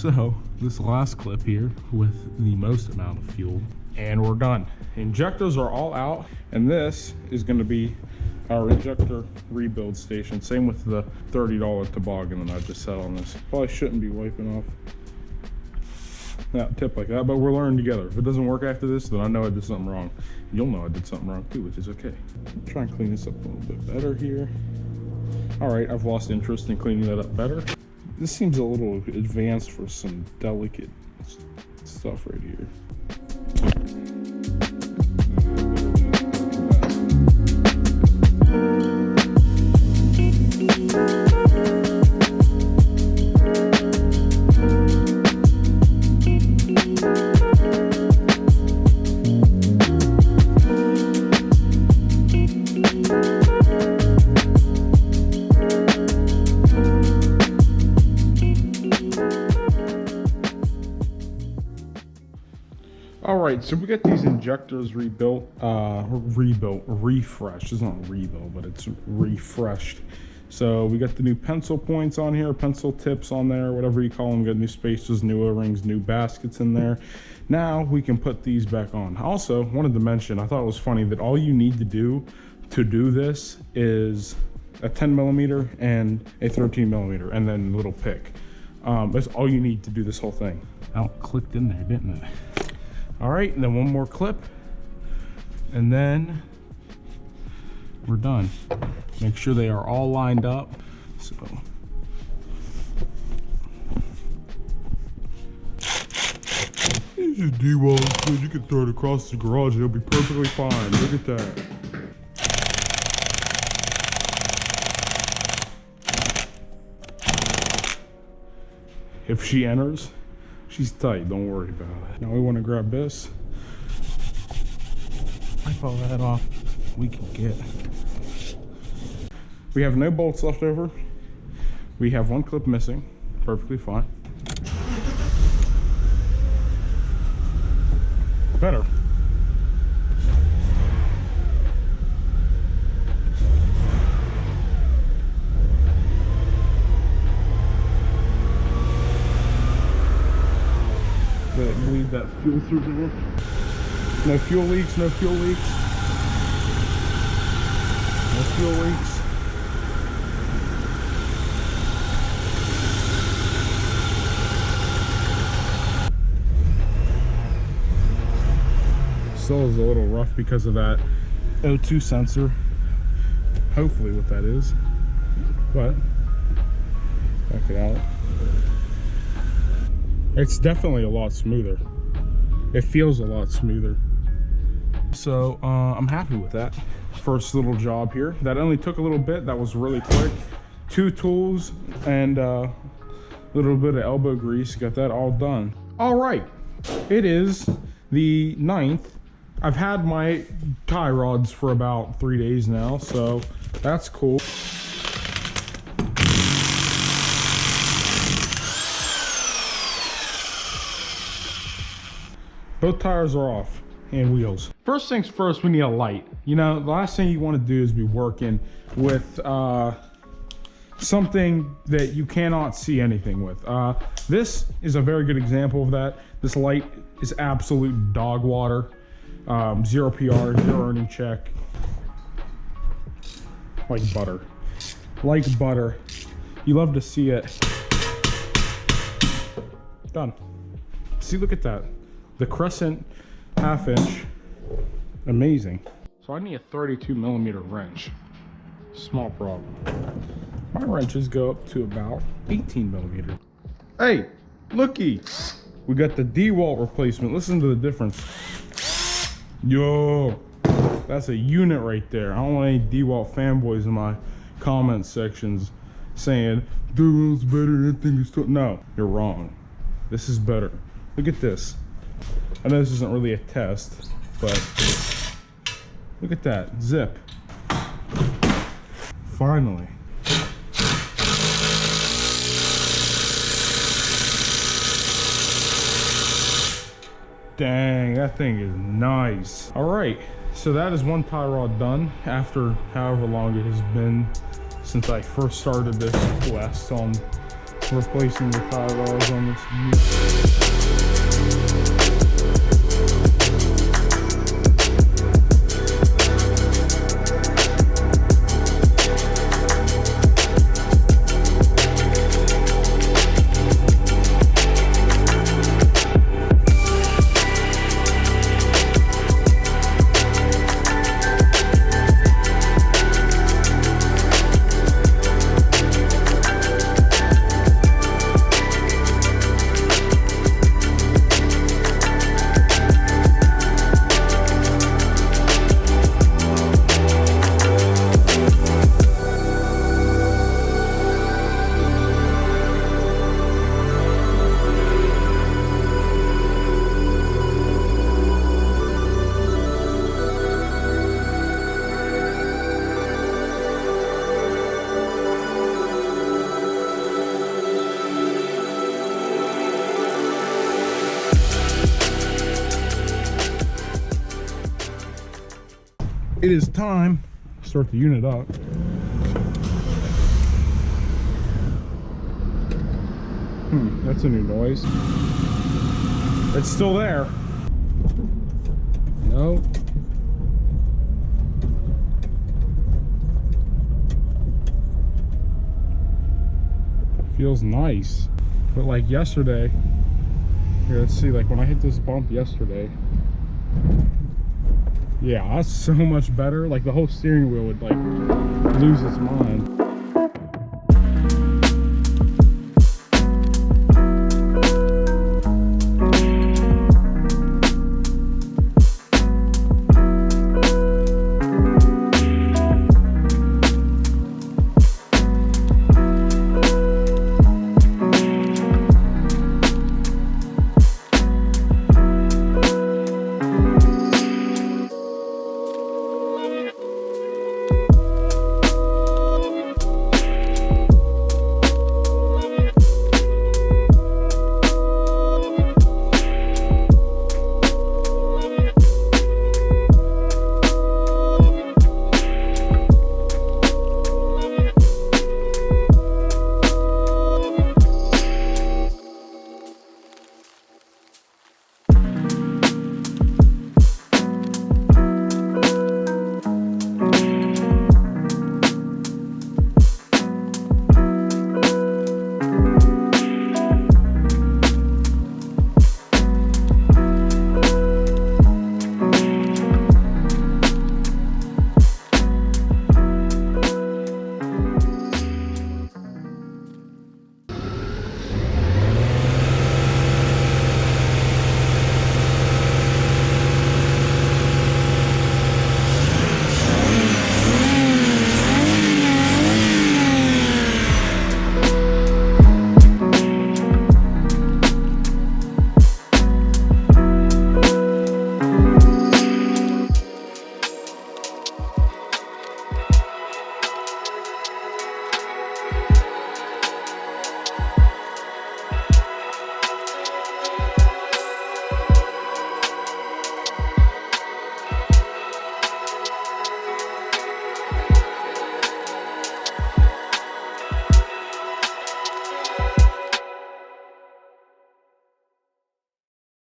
So this last clip here with the most amount of fuel, and we're done. Injectors are all out, and this is going to be our injector rebuild station. Same with the $30 toboggan that I just set on this. Probably shouldn't be wiping off that tip like that, but we're learning together. If it doesn't work after this, then I know I did something wrong. You'll know I did something wrong too, which is okay. Try and clean this up a little bit better here. All right, I've lost interest in cleaning that up better. This seems a little advanced for some delicate stuff right here. Alright, so we got these injectors refreshed. It's not rebuilt, but it's refreshed. So we got the new pencil points on here, pencil tips on there, whatever you call them. We got new spacers, new O-rings, new baskets in there. Now we can put these back on. Also, wanted to mention, I thought it was funny that all you need to do this is a 10mm and a 13mm, and then a little pick. That's all you need to do this whole thing. Oh, it clicked in there, didn't it? All right, and then one more clip, and then we're done. Make sure they are all lined up. So this is D-wall. You can throw it across the garage. It'll be perfectly fine. Look at that. If she enters, she's tight, don't worry about it. Now we want to grab this. Wipe all that off. We can get. We have no bolts left over. We have one clip missing. Perfectly fine. Better. Bleed that fuel through there. No fuel leaks, no fuel leaks. No fuel leaks. Still is a little rough because of that O2 sensor. Hopefully what that is. But check it out. It's definitely a lot smoother. It feels a lot smoother. So I'm happy with that. First little job here. That only took a little bit. That was really quick. 2 tools and a little bit of elbow grease. Got that all done. All right. It is the 9th. I've had my tie rods for about 3 days now, so that's cool. Both tires are off and wheels. First things first, we need a light. You know, the last thing you want to do is be working with something that you cannot see anything with. This is a very good example of that. This light is absolute dog water. 0 PR, 0 earning check. Like butter. Like butter. You love to see it. Done. See, look at that. The crescent 1/2 inch, amazing. So I need a 32mm wrench. Small problem. My wrenches go up to about 18mm. Hey, looky, we got the D-wall replacement. Listen to the difference. Yo, that's a unit right there. I don't want any D-wall fanboys in my comment sections saying D-wall's better. That thing is still. No, you're wrong. This is better. Look at this. I know this isn't really a test, but look at that, zip. Finally. Dang, that thing is nice. All right, so that is one tie rod done after however long it has been since I first started this quest on replacing the tie rods on this Ute. It is time to start the unit up. That's a new noise. It's still there. No. Feels nice. But like yesterday, here, let's see, like when I hit this bump yesterday, yeah, that's so much better. Like the whole steering wheel would like lose its mind.